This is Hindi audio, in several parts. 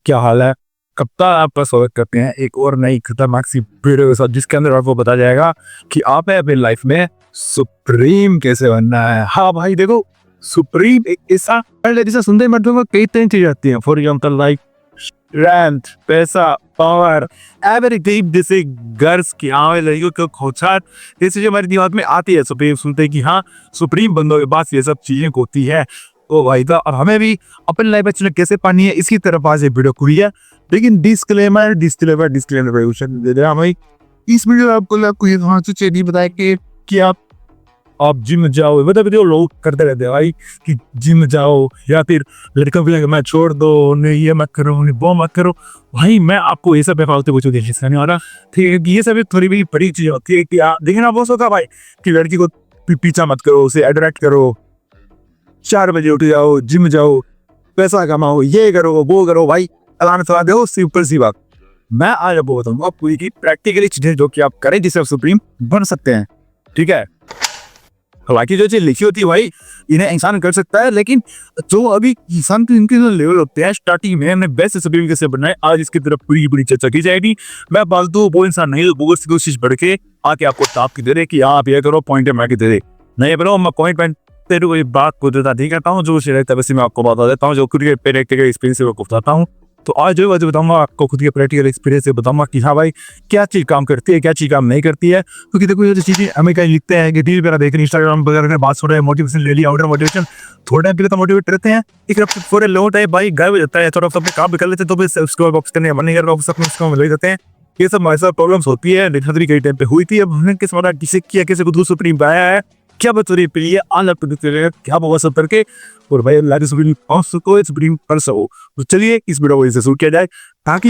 क्या हाल है। कप्तान आपका स्वागत करते हैं एक और नई खतरनाक सी वीडियो के साथ, जिसके अंदर आपको बताया जाएगा कि आपने अपनी लाइफ में सुप्रीम कैसे बनना है। हाँ भाई देखो, सुप्रीम एक ऐसा वर्ड है जिसे सुनते ही मर्दों को कई तरह चीजें आती हैं। फॉर एग्जाम्पल लाइक स्ट्रेंथ, पैसा, पावर, एवरीथिंग। जैसे गर्ल्स की लड़कियों को खोचाट, ये चीजें हमारे दिमाग में आती है। सुप्रीम सुनते हैं कि हाँ सुप्रीम बंदों के पास ये सब चीजें होती है। तो भाई था, और हमें भी अपनी लाइफ में चुनाव कैसे पानी है इसकी तरफ आज ये वीडियो खुली है। लेकिन डिस्क्लेमर दे रहा भाई, इस वीडियो में आपको ये सोचना नहीं बताया कि आप जिम जाओ। मतलब जो लोग करते रहते हैं भाई कि जिम जाओ, या फिर लड़कों को मैं छोड़ दो, नहीं ये मत करो, नहीं वो मत करो। भाई मैं आपको ये सब बेफालतू कुछ नहीं आ रहा, ठीक है। कि ये सब थोड़ी भी बड़ी चीज होती है कि देखिए ना वो होगा भाई कि लड़की को पीछा मत करो, उसे अट्रैक्ट करो, 4 बजे उठ जाओ, जिम जाओ, पैसा कमाओ, ये करो वो करो। भाई अलार्म लगा दो, सिंपल सी बात। मैं आज आपको बताऊंगा पूरी की प्रैक्टिकली चीजें जो कि आप करें जिससे आप सुप्रीम बन सकते हैं, ठीक है। बाकी जो चीज लिखी होती है भाई इन्हें इंसान कर सकता है, लेकिन जो अभी इंसान के इनके जो लेवल होते हैं स्टार्टिंग में हमने बेस्ट सुप्रीम कैसे बनना है, आज इसकी तरफ पूरी चर्चा की जाएगी। मैं फालतू वो इंसान नहीं जो बहुत सी कोशिश बढ़ के आके आपको टाप की दे रहे कि आप ये करो, पॉइंट मैं दे दे नहीं बनो। मैं पॉइंट तेरे को ये बात को देता नहीं करता हूँ, जो रहता है वैसे मैं आपको बता देता हूँ, जो खुद के प्रैक्टिकल एक्सपीरियंस से को बताता हूँ। तो आज जो बताऊंगा आपको खुद के प्रैक्टिकल एक्सपीरियंस से बताऊंगा कि हाँ भाई क्या चीज काम करती है, क्या चीज काम नहीं करती है। क्योंकि देखो ये जो चीजें हमें कहीं लिखते हैं कि टीवी वगैरह देख रहे, इंस्टाग्राम वगैरह बात सुन रहे हैं, मोटिवेशन ले लिया, आउटर मोटिवेशन थोड़ा टाइम के लिए तो मोटिवेट रहते हैं, एक हफ्ते पूरे लोट है भाई गायब हो जाता है। थोड़ा अपने काम भी कर लेते हैं तो फिर उसको वापस करने मन नहीं कर रहा, ले जाते हैं। ये सब हमारे साथ प्रॉब्लम्स होती है, कई टाइम पे हुई थी। अब हमने किस बार किसे किया, कैसे को सुप्रीम पाया है, क्या बतौरी पे लिए क्या होगा सब करके, और भाई अल्लाह सुप्रीम कर सको। तो चलिए इस वीडियो को शुरू किया जाए, ताकि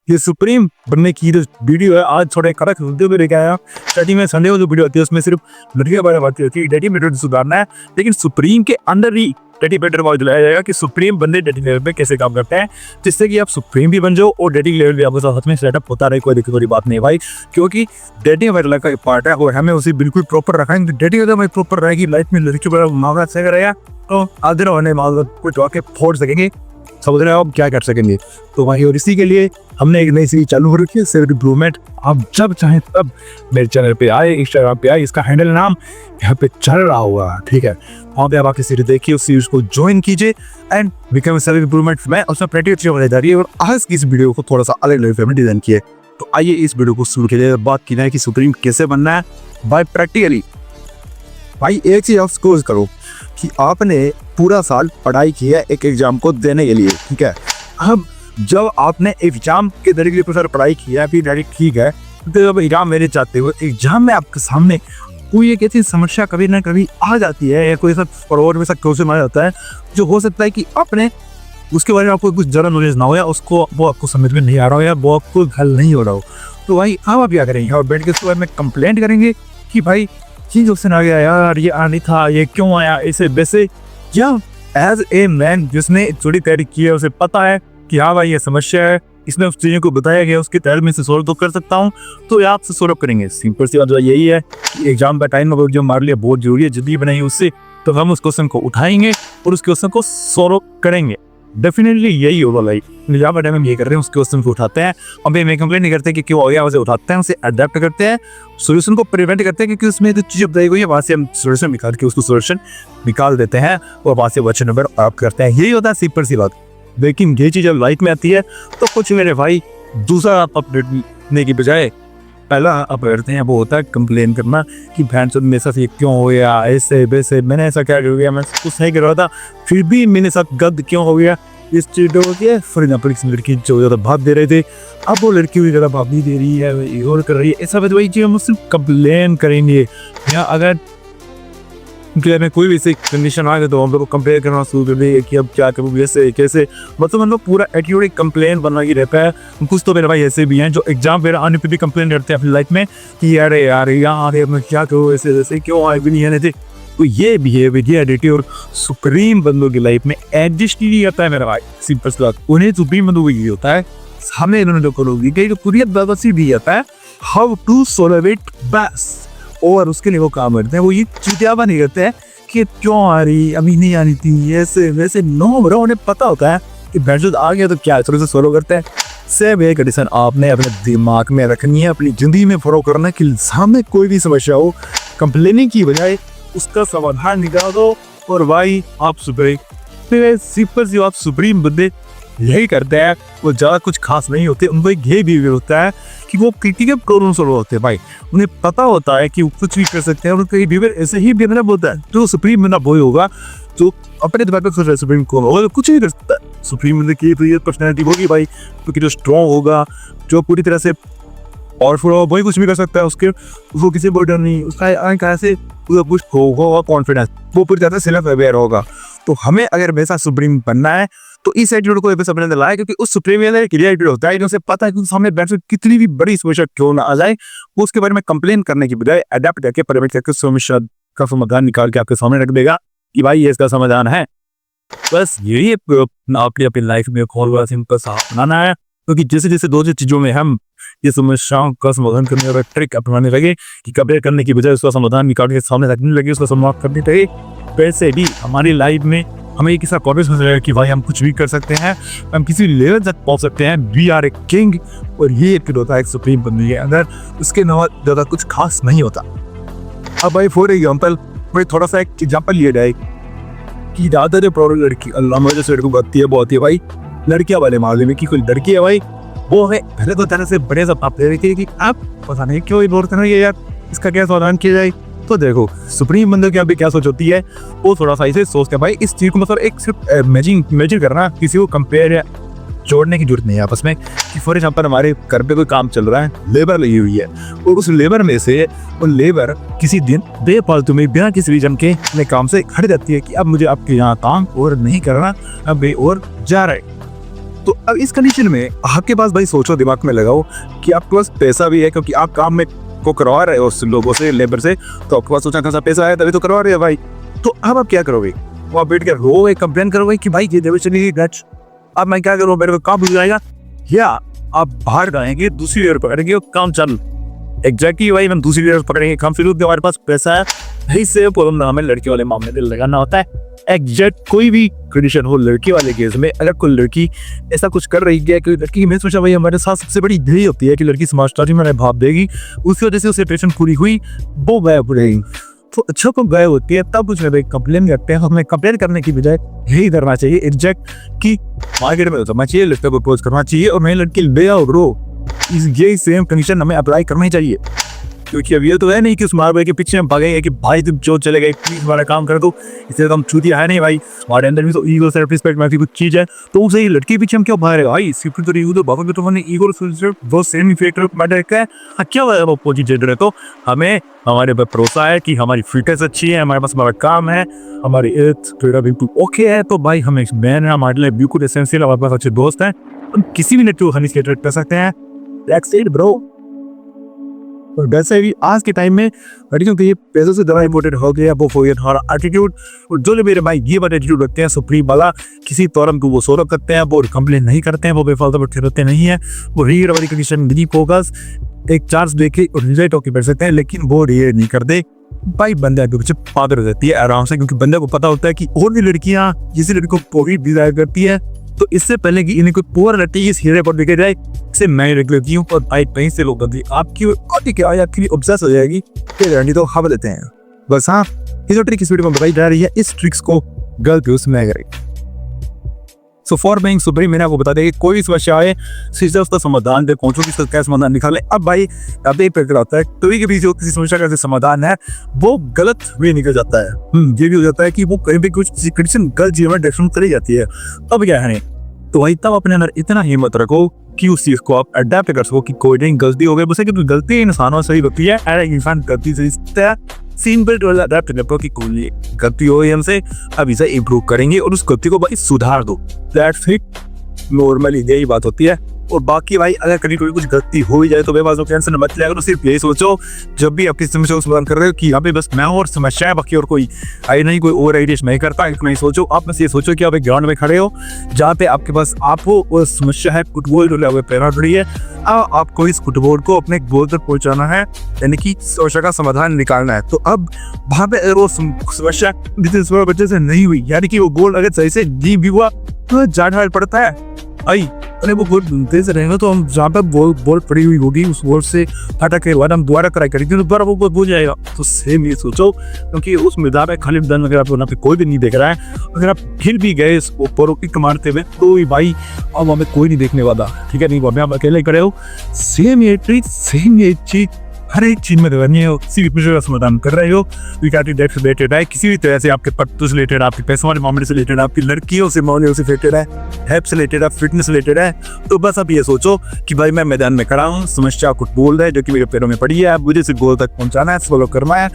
ये सुप्रीम बनने की जो वीडियो है आज थोड़े कड़क सुनते हुए लेके आया। स्टार्टिंग में संडे को जो वीडियो होती है उसमें सिर्फ लड़कियों के बारे में बात होती है, डेटी मेथड सुधारना है, लेकिन सुप्रीम के अंदर ही डेटिंग मेथड को दिलाया जाएगा कि सुप्रीम बंदे डेटिंग लेवल पे कैसे काम करते हैं, जिससे कि आप सुप्रीम भी बन जाओ और डेटिंग लेवल भी आपके साथ में सेटअप होता रहे। कोई दिक्कत वाली बात नहीं भाई, क्योंकि डेटिंग हमारी लाइफ का एक पार्ट है और हमें उसे बिल्कुल प्रॉपर रखेंगे। डेटिंग अगर हमारी प्रॉपर रहेगी, लाइफ में लड़की पर मामला सही रहेगा तो आधे होने कुछ वाके फोड़ सकेंगे, समझ रहे हो आप क्या कर सकेंगे। तो भाई और इसी के लिए हमने एक नई सीरीज चालू हो रखी है, सेल्फ इम्प्रूवमेंट। आप जब चाहें तब मेरे चैनल पे आए, इंस्टाग्राम पे आए, इसका हैंडल नाम यहाँ पे चल रहा होगा, ठीक है। वहाँ पे आप आके सीरीज देखिए, उस सीरीज को ज्वाइन कीजिए एंड बिकम सेल्फ इम्प्रूवमेंट। मैं उसमें प्रैक्टिकल चीजें बताई जा रही है और आज की इस वीडियो को थोड़ा सा अलग लेवल में डिजाइन किया। तो आइए इस वीडियो को शुरू किया, बात की जाए कि सुप्रीम कैसे बनना है बाय प्रैक्टिकली। भाई एक चीज आप सपोज करो कि आपने पूरा साल पढ़ाई की है एक एग्जाम को देने के लिए, ठीक है। अब जब आपने एग्जाम के तरीके लिए पूरा पढ़ाई किया फिर डायरेक्ट ठीक है, तो जब एग्जाम मेरे चाहते हो, एग्जाम में आपके सामने कोई एक ऐसी समस्या कभी ना कभी आ जाती है, या कोई ऐसा फॉरवर्ड में क्वेश्चन आ जाता है जो हो सकता है कि आपने उसके बारे में आपको कुछ ज़्यादा नॉलेज ना हो, या उसको वो आपको समझ में नहीं आ रहा हो, या वो आपको हल नहीं हो रहा हो। तो भाई आप क्या करेंगे, और बैठ के उसके बारे में कंप्लेंट करेंगे कि भाई चीज क्वेश्चन आ गया यार, ये आनी था, ये क्यों आया, ऐसे वैसे। या एज ए मैन जिसने थोड़ी तैयारी की है, उसे पता है कि हाँ भाई ये समस्या है, इसने उस चीज़ों को बताया गया, उसके तहत में से सोल्व तो कर सकता हूँ, तो ये आपसे सोल्व करेंगे। सिंपल सी बात यही है कि एग्जाम का टाइम जो हमारे लिए बहुत जरूरी है, जल्दी बनाइए उससे, तो हम उस क्वेश्चन को उठाएंगे और उस क्वेश्चन को सोल्व करेंगे। डेफिनेटली यही होगा लाइक एग्जाम का टाइम हम ये कर रहे हैं, उस क्वेश्चन को उठाते हैं, अब मैं कंप्लेन नहीं करते कि क्यों हो गया, उसे उठाते हैं, उसे अडेप्ट करते हैं, सोल्यूशन को प्रिवेंट करते हैं, क्योंकि उसमें जो चीज़ बताई गई है वहाँ से हम सोल्यूशन निकाल के उसको सोल्यूशन निकाल देते हैं और वहाँ से क्वेश्चन नंबर आप करते हैं। यही होता है सिंपल सी बात। लेकिन ये चीज़ जब लाइफ में आती है तो कुछ मेरे भाई दूसरा अपडेट देने की बजाय पहला आप करते हैं वो होता है कंप्लेन करना कि बहन चोद मेरे साथ ये क्यों हो गया, ऐसे वैसे, मैंने ऐसा क्या कर गया, मैं कुछ नहीं कर रहा था फिर भी मेरे साथ गलत क्यों हो गया। इस चीज होती है फॉर एग्जाम्पल किसी लड़की जो ज़्यादा भाव दे रहे थे, अब वो लड़की भी ज़्यादा भाव नहीं दे रही है, इग्नोर कर रही है, ऐसा वही चीज़ हम सिर्फ कंप्लेन करेंगे। या अगर में कोई भी ऐसी कंडीशन आ गई तो हम लोग को कंपेयर करना शुरू कर देंगे कि अब क्या करूँ, कैसे कैसे, मतलब हम लोग पूरा एटीट्यूड एक कंप्लेन बना ही रहता है। कुछ तो मेरे भाई ऐसे भी हैं जो एग्जाम वगैरह आने पे भी कंप्लेन करते हैं अपनी लाइफ में कि अरे यार यार मैं क्या करूँ, ऐसे ऐसे क्यों आए भी नहीं आने थे। तो ये बिहेवियर, ये एटीट्यूड सुप्रीम बंदों की लाइफ में एडजस्ट ही नहीं करता है मेरा भाई। सिंपल सी बात, उन्हें सुप्रीम बंदों को ये होता है, हमें इन्होंने जो करोगी कई कुरियत व्यवस्थित भी आता है how to solve it best, और उसके लिए वो काम करते हैं। वो ये चुतियावा नहीं करते हैं कि क्यों आ रही, अभी नहीं आनी थी, ऐसे वैसे। नो ब्रो, उन्हें पता होता है कि बैठो आ गया तो क्या है, से फॉलो करते हैं। सेम ये कंडीशन आपने अपने दिमाग में रखनी है, अपनी जिंदगी में फॉलो करना है कि सामने कोई भी समस्या हो, कंप्लेनिंग की बजाय उसका समाधान निकाल दो। और भाई आप सिंपल आप सुप्रीम बंदे यही करते हैं। वो ज़्यादा कुछ खास नहीं होते, उनको एक ये भी होता है कि वो क्रिटिकल प्रॉब्लम सॉल्व होते हैं भाई। उन्हें पता होता है कि वो कुछ भी कर सकते हैं, उनका बिहेवियर ऐसे ही डेवलप होता है। जो सुप्रीम बंदा वही होगा जो अपने दिमाग में सोच रहा है सुप्रीम को होगा, कुछ नहीं कर सकता। सुप्रीम बंदे की पर्सनैलिटी होगी भाई, क्योंकि जो स्ट्रॉन्ग होगा, जो पूरी तरह से पावरफुल होगा, वही कुछ भी कर सकता है। उसको किसी को डर नहीं, उसका कैसे पूरा कुछ होगा कॉन्फिडेंस, वो पूरी तरह से सेल्फ अवेयर होगा। तो हमें अगर वैसा सुप्रीम बनना है तो इस एटीट्यूड को अपने अंदर लाए, क्योंकि उस सुप्रीम में एक एटीट्यूड होता है, उसे पता है कि सामने बैठ कितनी भी बड़ी समस्या क्यों ना आ जाए, वो उसके बारे में कंप्लेन करने की बजाय अडेप्ट करके परिवर्तित करके समस्या का समाधान निकाल के आपके सामने रख देगा कि भाई ये इसका समाधान है। बस यही आपने अपनी लाइफ में खोल सिंपल सा बनाना है, क्योंकि जैसे जैसे दो चीजों में हम ये समस्याओं का समाधान करने का ट्रिक अपनाने लगे कि कंपेयर करने की बजाय उसका समाधान निकाल के सामने रखने लगे, उसका समाधान करने लगे, वैसे भी हमारी लाइफ में हमें एक ऐसा कॉन्फिडेंस हो जाएगा कि भाई हम कुछ भी कर सकते हैं, हम किसी लेवल तक पहुंच सकते हैं। We are a king. और ये फिर होता है एक सुप्रीम बंदे के अंदर, उसके अलावा ज़्यादा कुछ खास नहीं होता। अब भाई फॉर एग्जाम्पल भाई थोड़ा सा एक एग्जाम्पल लिया जाए कि ज़्यादातर प्रॉब्लम लड़की अल्लाह मुझे से बहुत है भाई लड़कियां वाले मामले में, कि कोई लड़की है भाई वो है पहले तो तरह से बड़े से पाप दे रही थी कि आप पता नहीं क्यों इग्नोर कर रही है यार, इसका क्या समाधान किया जाए। तो देखो सुप्रीम बंदे की अभी क्या सोच होती है, वो थोड़ा सा इसे सोचते हैं भाई इस चीज को मतलब एक सिर्फ मेजर करना, किसी को कंपेयर या जोड़ने की जरूरत नहीं है आपस में। कि फॉर एग्जाम्पल हमारे घर पे कोई काम चल रहा है, लेबर लगी हुई है, और उस लेबर में से वो लेबर किसी दिन बेफालतू में बिना किसी रीजन के अपने काम से हट जाती है कि अब मुझे आपके यहाँ काम और नहीं करना, अब और जा रहा है। तो अब इस कंडीशन में आपके पास भाई सोचो, दिमाग में लगाओ कि आपके पास पैसा भी है, क्योंकि आप काम में को करवा रहे हो उस लोगों से, लेबर से, तो आपके पास सोचा खासा पैसा है तभी तो करवा रहे हो भाई। तो अब आप क्या करोगे, वो आप बैठ कर रोए, कंप्लेन करोगे कि भाई ये लेबर चली गई, अब मैं क्या करूँ, मेरे को काम भूल जाएगा, या आप बाहर जाएंगे दूसरी लेबर पकड़ेंगे और काम चालू। एग्जैक्टली भाई हम दूसरी लेबर पकड़ेंगे, काम शुरू, हमारे पास पैसा है, यही से प्रॉब्लम हमें लड़की वाले मामले में लगाना होता है। एग्जैक्ट कोई भी कंडीशन हो लड़की वाले केस में, अगर कोई लड़की ऐसा कुछ कर रही है कि लड़की, मैं सोचा भाई हमारे साथ सबसे बड़ी यही होती है कि लड़की समझदारी में भाव देगी, उसकी वजह से उसे टेंशन पूरी हुई, वो गायब रहेगी। तो अच्छा को गायब होती है तब उसमें भाई कंप्लेन करते हैं। हमें कंप्लेन करने की बजाय यही करना चाहिए एग्जैक्ट कि मार्केट में उतरना चाहिए, लड़के को अप्रोच करना चाहिए और मैं लड़की ले आओ रो, यही सेम कंडीशन हमें अप्लाई करना ही चाहिए। क्योंकि अब ये तो है नहीं कि उस मार भाई के पीछे हम भागेंगे कि भाई तुम जो चले गए प्लीज हमारा काम कर दो, इससे तो हम चूतिया है नहीं भाई, हमारे अंदर भी तो ईगो सेल्फ रिस्पेक्ट में कुछ चीज है, तो उसे लड़की पीछे हम क्यों भाग रहे भाई, सिर्फ तो ईगो तो बाबा तो मैंने ईगो वो सेम फैक्टर मैटर है। क्या वो अपोजिट जेंडर है, तो हमें हमारे ऊपर भरोसा है कि हमारी फिटनेस अच्छी है, हमारे पास हमारा काम है, हमारी बिल्कुल ओके है, तो भाई हम एक मैन है, हमारे लिए बिल्कुल एसेंशियल, हमारे पास अच्छे दोस्त हैं, हम किसी भी लड़की को हनी से कर सकते हैं। That's it bro. और वैसे भी आज के टाइम में लड़कियों के लिए पैसों से ज़्यादा इम्पोर्टेंट हो गया वो हो गया हमारा एटीट्यूड। और जो लोग मेरे भाई ये वाला एटीट्यूड रखते हैं सुप्रीम वाला, किसी तौर को वो सोलव करते हैं, वो कंप्लेन नहीं करते हैं, वो बेफालतू बैठे रहते नहीं है, वो रीड वाली कंडीशन नहीं फोकस एक चार्ज देके और रिजल्ट होकर बैठ सकते हैं, लेकिन वो रीड नहीं करते भाई। बंदे के पीछे पागल हो जाती है आराम से, क्योंकि बंदे को पता होता है कि और भी लड़कियां जिस लड़की को पूरी डिजायर करती है, तो इससे पहले कि इन्हें कोई पूरा लड़की इस हीरे पर बिके जाए, इसे मैं रख लेती हूँ। और भाई कहीं से लोग आपकी क्या आपकी ऑब्सेस हो जाएगी, फिर तो खबर लेते हैं बस। हाँ, ये जो ट्रिक इस वीडियो में बताई जा रही है, इस ट्रिक्स को गलत यूज में करें। सो फॉर बीइंग सुप्रीम मैंने आपको बता दें कि कोई भी समस्या आए सीधे उसका समाधान पे पहुंचो, कि क्या समाधान निकाले। अब भाई अब एक प्रकार आता है कभी कभी जो किसी समस्या का समाधान है वो गलत वे निकल जाता है। ये भी हो जाता है कि वो कहीं भी कुछ कंडीशन गलत जीवन में डायरेक्शन चली जाती है। अब क्या है, तो भाई तब अपने अंदर इतना हिम्मत रखो कि उस चीज को आप अडेप्ट कर सको कि कोई नहीं गलती हो गई, बस कि गलती इंसानों से ही होती है, इंसान गलती से सिंपल अडेप्ट कर कि कोई गलती हो गई हमसे, अब इसे इम्प्रूव करेंगे और उस गलती को भाई सुधार दो। That's it. नॉर्मली यही बात होती है। और बाकी भाई अगर कभी कोई कुछ गलती हो भी जाए तो बेबाजों टेंशन मत लिया करो। सिर्फ यही सोचो जब भी आप किसी समस्या को समाधान कर रहे हो कि यहाँ पे बस मैं और समस्या है, बाकी और कोई आई नहीं, कोई और आइडिया नहीं करता। इतना ही सोचो। आप बस ये सोचो कि आप एक ग्राउंड में खड़े हो जहाँ पे आपके पास आप हो और समस्या है, फुटबॉल डोला हुआ पैरा डोरी है। आपको इस फुटबॉल को अपने गोल तक पहुंचाना है, यानी कि समस्या का समाधान निकालना है। तो अब वहां पे अगर वो समस्या जितने बच्चे से नहीं हुई, यानी कि वो गोल अगर सही से नहीं भी हुआ तो जाड़ पड़ता है आई, अरे वो गोल बनते से रहेगा तो हम जहाँ पे बॉल पड़ी हुई होगी उस बॉल से हटक के बाद हम दोबारा ट्राई करेंगे तो दोबारा वो बॉल भूल जाएगा। तो सेम ये सोचो, क्योंकि उस मैदान में खाली मैदान अगर आप वहाँ पे कोई भी नहीं देख रहा है, अगर आप फिर भी गए ऊपर किक मारते हुए तो भाई अब हमें कोई नहीं देखने वाला, ठीक है। नहीं वो आप अकेले खड़े हो। सेम ये चीज हर एक चीज में करनी है। किसी भी प्रश्न का समाधान कर रहे हो, रिलेटेड है किसी भी तरह से, आपके पट्टू से रिलेटेड, आपके पैसों वाले मामले से रिलेटेड, आपकी लड़कियों से मामले से रिलेटेड है, हेल्प से रिलेटेड है, फिटनेस से रिलेटेड है, तो बस आप ये सोचो कि भाई मैं मैदान में खड़ा हूँ, समस्या कुछ बोल है जो कि मेरे पैरों में पड़ी है, मुझे इसे गोल तक पहुंचाना है, फॉलो करना है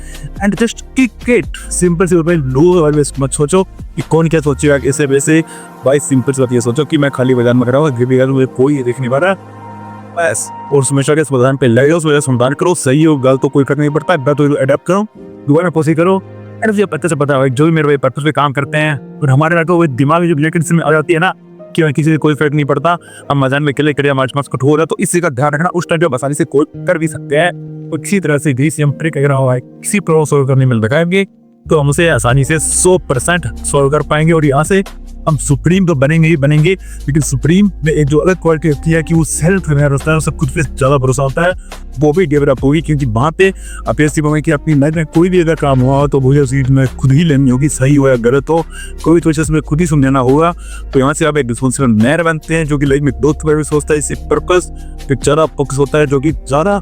and just kick it. Simple सी भाई, लो मत सोचो कि कौन क्या सोचेगा ऐसे वैसे। भाई सिंपल सी बात ये सोचो कि मैं खाली मैदान में खड़ा हूँ, कोई देख नहीं पा रहा बस, और समस्या के समाधान पे लगे, उस वजह से समाधान करो। सही हो गलत तो कोई फर्क नहीं पड़ता है, तो अडेप्ट करो, दोबारा कोशिश करो। एंड मुझे पता से पता है जो भी मेरे पर्पस पे काम करते हैं और हमारे को वो दिमाग जो रिलेटेड में आ जाती है ना कि किसी से कोई फर्क नहीं पड़ता, हम मैदान में अकेले खड़े मार्च मार्च कठोर है, तो इसी का ध्यान रखना। उस टाइम पे आसानी से कोई कर भी सकते हैं, तो किसी तरह से ट्रिक अगर हुआ है किसी प्रॉब्लम सोल्व करने में लगाएंगे तो हम उसे आसानी से 100% सोल्व कर पाएंगे। और यहाँ से हम सुप्रीम तो बनेंगे ही बनेंगे, लेकिन सुप्रीम में एक जो अलग क्वालिटी होती है कि वो सेल्फ अवेयर होता है, सब खुद पे ज्यादा भरोसा होता है, वो भी डेवलप होगी। क्योंकि वहाँ पे आप ये सीखोगे कि अपनी लाइफ में कोई भी अगर काम हुआ हो तो मुझे उस चीज में खुद ही लेनी होगी, सही हो या गलत हो, कोई तो इसमें खुद ही समझाना होगा। तो यहाँ से आप एक रिस्पॉन्सिबल मैन बनते हैं जो कि लाइफ में ग्रोथ पर सोचता है, इससे पर्पस एक ज्यादा फोकस होता है, जो कि ज्यादा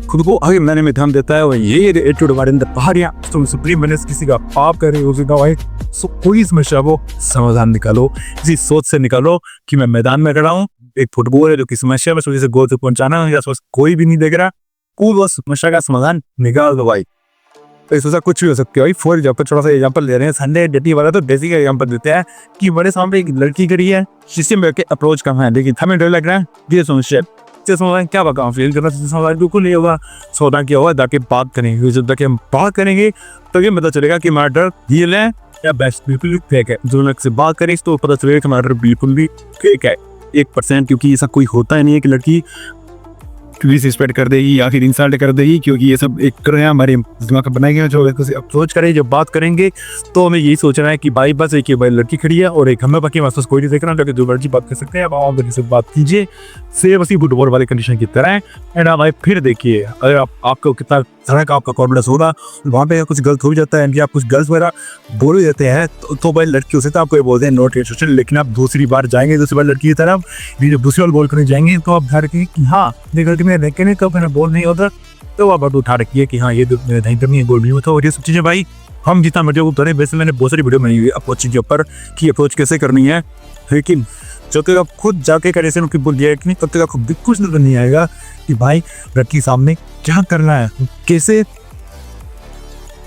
खुद को आगे बनाने में ध्यान देता है। और ये एटीट्यूड हमारे अंदर पहाड़ियाँ तो सुप्रीम बने, किसी का पाप करे उसी का भाई कोई समस्या को समाधान निकालो, इसी सोच से निकालो कि मैं मैदान में खड़ा हूँ, एक फुटबॉल है जो कि समस्या बस से गोल तक पहुंचाना है, या कोई भी नहीं देख रहा, कोई बस समस्या का समाधान निकाल दो भाई। तो इस कुछ भी हो सकती है भाई। फॉर एग्जाम्पल छोटा सा एग्जाम्पल ले रहे हैं, संडे डेटी वाला, तो डेसी का एग्जाम्पल देते हैं कि बड़े सामने एक लड़की खड़ी है, सिस्टम में अप्रोच करना है, लेकिन हमें डर लग रहा है ये समस्या क्या बता फील करना बिल्कुल नहीं होगा। सौदा क्या होगा, ताकि बात करेंगे, जब तक हम बात करेंगे तो ये पता चलेगा कि हमारा डर रियल है या बेस्ट बिल्कुल फेक है। जो लोग से बात करें तो पता चलेगा कि हमारा डर बिल्कुल भी फेक है 1%, क्योंकि ऐसा कोई होता ही नहीं है कि लड़की डिसरिस्पेक्ट कर देगी या फिर इंसल्ट कर देगी, क्योंकि ये सब एक कर रहे हैं हमारे दिमाग में बनाए गए। जो अप्रोच करें, जब बात करेंगे तो हमें यही सोचना है कि भाई बस एक भाई लड़की खड़ी है और एक हमें, बाकी वापस कोई नहीं देख रहा, जो मर्जी बात कर सकते हैं। अब आप से बात कीजिए सेम उसी फुटबॉल वाले कंडीशन की तरह। एंड आप भाई फिर देखिए, अगर आपको कितना तरह का आपका कॉन्फिडेंस होगा, वहाँ पे कुछ गलत हो जाता है, आप कुछ गलत वगैरह बोल ही देते हैं तो भाई लड़की से तो आपको ये बोलते हैं नोट इंस्ट्रक्शन, लेकिन आप दूसरी बार जाएंगे, दूसरी बार लड़की की तरफ जब दूसरी बार बोल करने जाएंगे तो आप ध्यान रखेंगे कि हाँ लड़की में देखे नहीं, कब बोल नहीं होता तो आप बात उठा रखिए कि हाँ ये नहीं करनी है, बोल नहीं होता। और ये सब चीज़ें भाई हम जितना वीडियो को करें, वैसे मैंने बहुत सारी वीडियो बनाई हुई है अप्रोच के ऊपर कि अप्रोच कैसे करनी है, लेकिन जब तक आप खुद जाके करे उनकी बोल दिया कि नहीं, तब तक आपको भी कुछ नजर नहीं आएगा कि भाई लड़की सामने क्या करना है, कैसे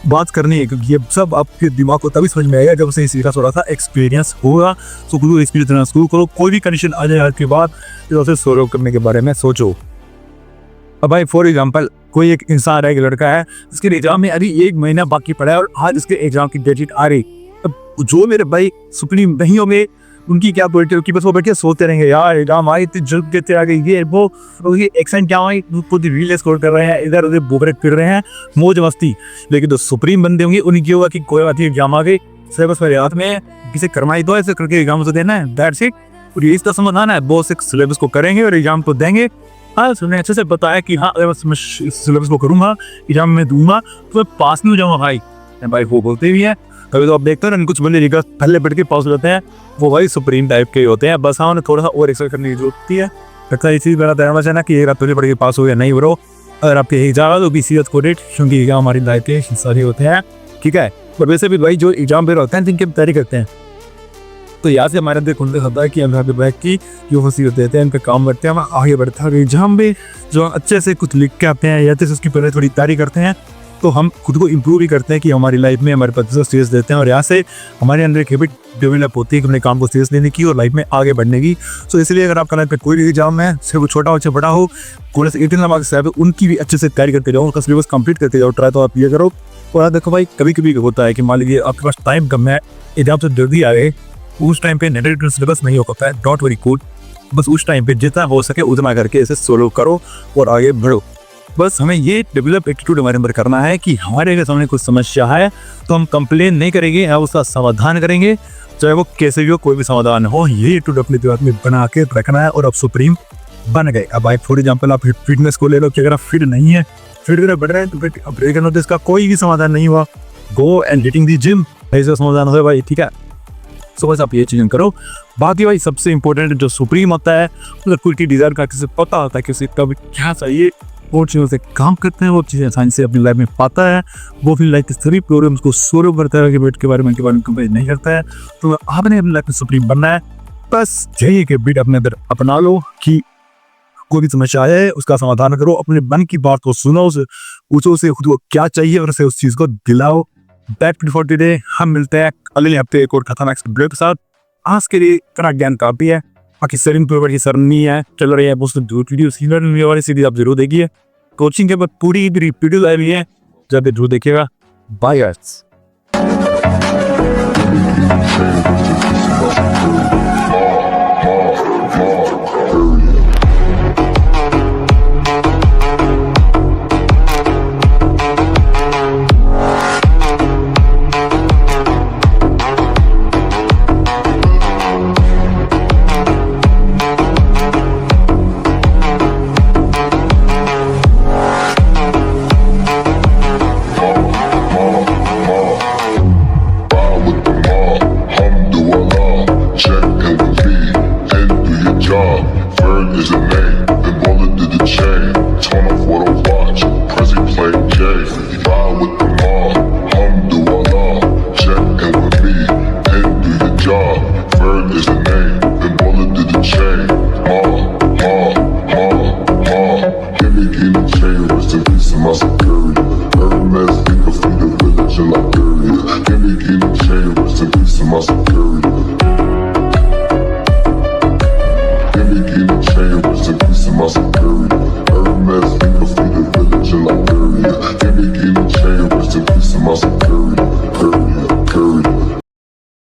बात करनी है, क्योंकि ये सब आपके दिमाग को तभी समझ में आएगा जब उसे इसी का थोड़ा सा एक्सपीरियंस होगा। तो खुद एक्सपीरियंस शुरू करो, कोई भी कंडीशन आ जाए के बाद तो उसे सोल्व करने के बारे में सोचो। अब भाई फॉर एग्जांपल कोई एक इंसान है, एक लड़का है, इसके एग्जाम में अभी 1 महीना बाकी पड़ा है और आज इसके एग्जाम की डेट आ रही। अब जो मेरे भाई सुप्रीम नहीं होंगे उनकी क्या बोलते हो कि बस वो बैठे सोचते रहेंगे यार एग्जाम आई तो जल्द कहते आ गई ये वो एक्शन क्या हुई, पूरी रील स्कोर कर रहे हैं, इधर उधर बोबरे फिर रहे हैं, मौज मस्ती। लेकिन जो सुप्रीम बंदे होंगे उनकी होगा कि कोई बात नहीं एग्जाम आ गई, सिलेबस मेरे हाथ में, किसे करवाई दो, ऐसे करके एग्जाम से देना है, दैट्स इट। और यही समाधान है, बहुत से सिलेबस को करेंगे और एग्जाम को देंगे। हाँ सुनने अच्छे से बताया कि हाँ अगर मैं सिलेबस को करूँगा, एग्जाम में दूंगा तो मैं पास नहीं हो जाऊँगा भाई वो बोलते भी है। कभी तो आप देखते हो ना कुछ बंदे निकल पहले बढ़ के पास होते हैं, वो भाई सुप्रीम टाइप के होते हैं, बस हाँ उन्हें थोड़ा सा और एक्सर करने की जरूरत होती है। लगता है इसी मेरा तैयार है ना कि एक रात पहले बढ़ के पास हो या नहीं ब्रो, अगर आपके यही जाएगा तो बीसी को डेट, क्योंकि एग्जाम हमारी लाइफ के सारे होते हैं, ठीक है। पर वैसे भी भाई जो एग्जाम पे होते हैं जिनकी तैयारी करते हैं, तो यहाँ से हमारे अंदर खुलने होता है कि हम यहाँ पे बैठ की जो फसीलत देते हैं, उनका काम करते हैं, हम आगे बढ़ते हैं। एग्जाम में जो अच्छे से कुछ लिख के आते हैं या तो उसकी पहले थोड़ी तैयारी करते हैं तो हम खुद को इम्प्रूव भी करते हैं कि हमारी लाइफ में हमारे पति को स्ट्रेस देते हैं और यहाँ से हमारे अंदर एक हैबिट डेवलप होती है कि अपने काम को स्ट्रेस लेने की और लाइफ में आगे बढ़ने की। सो इसलिए अगर आपका लाइफ में कोई भी एग्जाम है, चाहे वो छोटा हो चाहे बड़ा हो, कॉलेज से 18 मार्क्स है, उनकी भी अच्छे से तैयारी करते जाओ, उनका सिलेबस कंप्लीट करते जाओ, ट्राई तो आप ये करो। और देखो भाई, कभी कभी होता है कि मान लीजिए आपके पास टाइम कम है, एग्जाम से जल्दी आ गए, उस टाइम पे नेगेटिव सिलेबस नहीं हो पाता है, डोंट वरी कूल, बस उस टाइम पे जितना हो सके उतना करके इसे सोल्व करो और आगे बढ़ो। बस हमें ये डेवलप एटीट्यूड हमारे अंदर करना है कि हमारे अगर सामने कुछ समस्या है तो हम कंप्लेन नहीं करेंगे, हम उसका समाधान करेंगे, चाहे वो कैसे भी हो, कोई भी समाधान हो। ये एटीट्यूड अपने दिमाग में बना के रखना है और अब सुप्रीम बन गए। अब भाई फॉर एग्जाम्पल आप फिटनेस को ले लो कि अगर आप फिट नहीं है, फिट अगर बढ़ रहे हैं तो फिर ब्रेक नो, इसका कोई भी समाधान नहीं हुआ, go and hitting the gym, ऐसा समाधान हो भाई, ठीक है। सो बस आप ये चीज़ें करो। बाकी भाई सबसे इंपॉर्टेंट जो सुप्रीम होता है, मतलब कोई डिज़ायर का किसी पता होता है कि उसे कब क्या चाहिए, वो चीज़ों से काम करते हैं, वो चीज़ें आसानी से अपनी लाइफ में पाता है, वो अपनी लाइफ के सभी प्रॉब्लम्स को सोल्व करता है, कि बेट के बारे में कंपेयर नहीं करता है। तो आपने अपनी लाइफ में सुप्रीम बनना है। बस यही कि बेट अपने अंदर अपना लो कि कोई भी समस्या आए उसका समाधान करो, अपने मन की बात को सुनो, उसे पूछो उसे खुद को क्या चाहिए और उसे उस चीज़ को दिलाओ। That for today. हम मिलते हैं अगले हफ्ते एक और खतरनाक वीडियो के साथ। आज के लिए इतना ज्ञान काफी है, बाकी सरिन पेपर की सरनी है चल रही है, बहुत वीडियो वाली सीरीज आप जरूर देखिए। कोचिंग के बाद पूरी वीडियो आई हुई है, जब जरूर देखिएगा। Bye guys. My security.